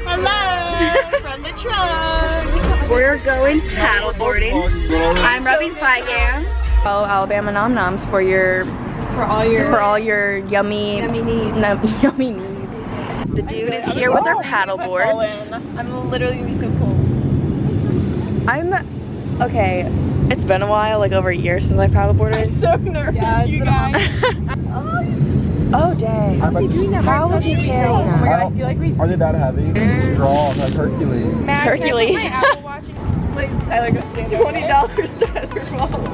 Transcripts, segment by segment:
Hello from the trunk. We're going paddleboarding. I'm rubbing Figam. Follow Alabama NOMS for all your yummy needs. Yummy needs. The dude is here with our paddle boards. I'm literally gonna be so cold. Okay. It's been a while, like over a year since I paddleboarded. I'm so nervous, you guys. Oh dang. How's he doing that? How was he carrying Oh my that? god, I feel like we. Are they that heavy? Strong, like Hercules. Hercules. Wait, Tyler, go stand $20 Tyler falls.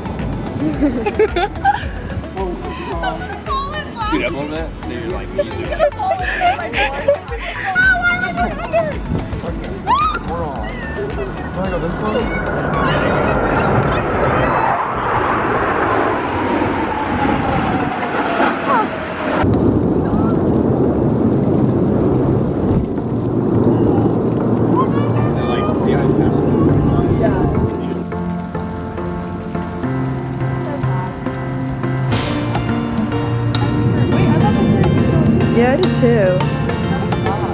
Scoot up a little bit, so you're like easier. We're on. Can I go this way? Yeah, I did too.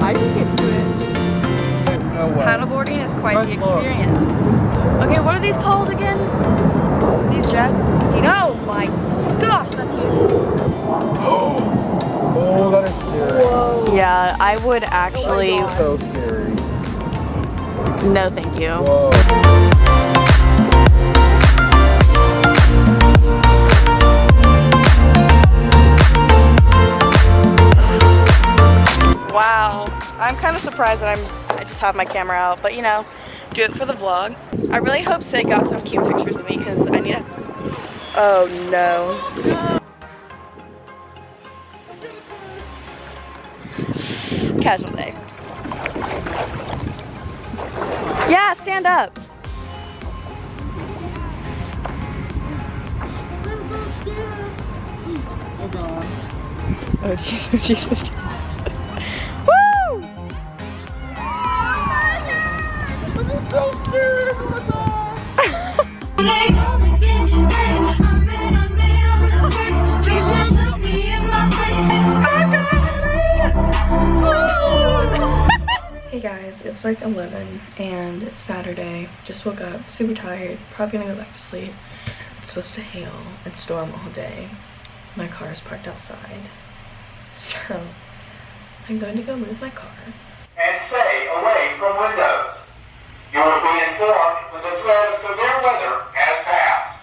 I think it's switched. No way. Paddleboarding is quite the Nice look. experience. Okay, what are these called again? These jets? Oh my gosh, that's huge. Oh, that is scary. Whoa. Yeah, I would actually. So scary. No, thank you. Whoa. Wow, I'm kind of surprised that I just have my camera out, but you know, do it for the vlog. I really hope Sid got some cute pictures of me because I need to. Oh no. Casual day. Yeah, stand up. Oh jeez, oh jeez, oh jeez. Woo! This is so scary. Oh my Hey guys, it's like 11 and it's Saturday. Just woke up, super tired, probably gonna go back to sleep. It's supposed to hail and storm all day. My car is parked outside. So, I'm going to go move my car. And stay away from windows. You will be informed when the threat of severe weather has passed.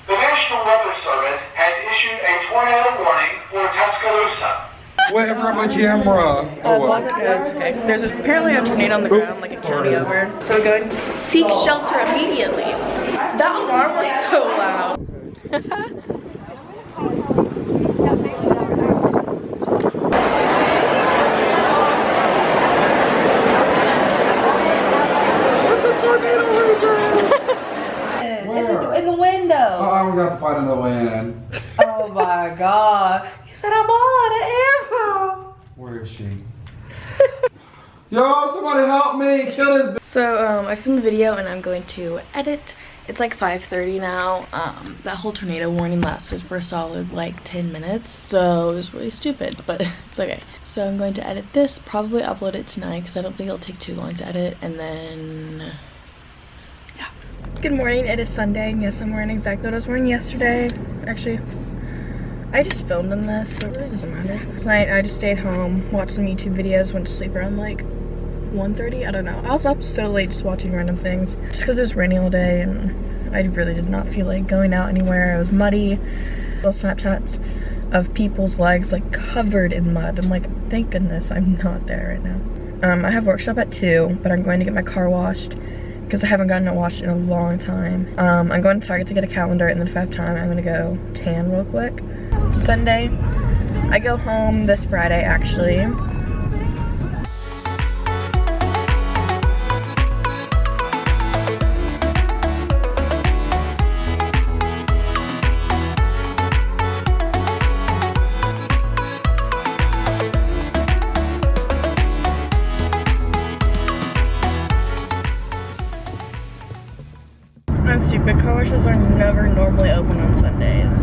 The National Weather Service has issued a tornado warning for Tuscaloosa. Whatever my camera. Oh well. It's okay. There's apparently a tornado on the ground, like a county over. So we're going to seek shelter immediately. That alarm was so loud. In the window. Oh, we got to fight in the wind. Oh my god. He said I'm all out of ammo. Where is she? Yo, somebody help me! Kill this bitch. So I filmed the video and I'm going to edit. It's like 5:30 now. That whole tornado warning lasted for a solid like 10 minutes, so it was really stupid, but it's okay. So I'm going to edit this, probably upload it tonight because I don't think it'll take too long to edit, and then yeah. Good morning, it is Sunday. Yes, I'm wearing exactly what I was wearing yesterday. Actually, I just filmed in this, so it really doesn't matter. Tonight I just stayed home, watched some YouTube videos, went to sleep around like 1:30, I don't know. I was up so late just watching random things just because it was raining all day and I really did not feel like going out anywhere. It was muddy. Little Snapchats of people's legs like covered in mud. I'm like, thank goodness I'm not there right now. I have workshop at 2, but I'm going to get my car washed because I haven't gotten it washed in a long time. I'm going to Target to get a calendar, and then if I have time I'm gonna go tan real quick. Sunday, I go home this Friday actually. I'm stupid. Car washes are never normally open on Sundays.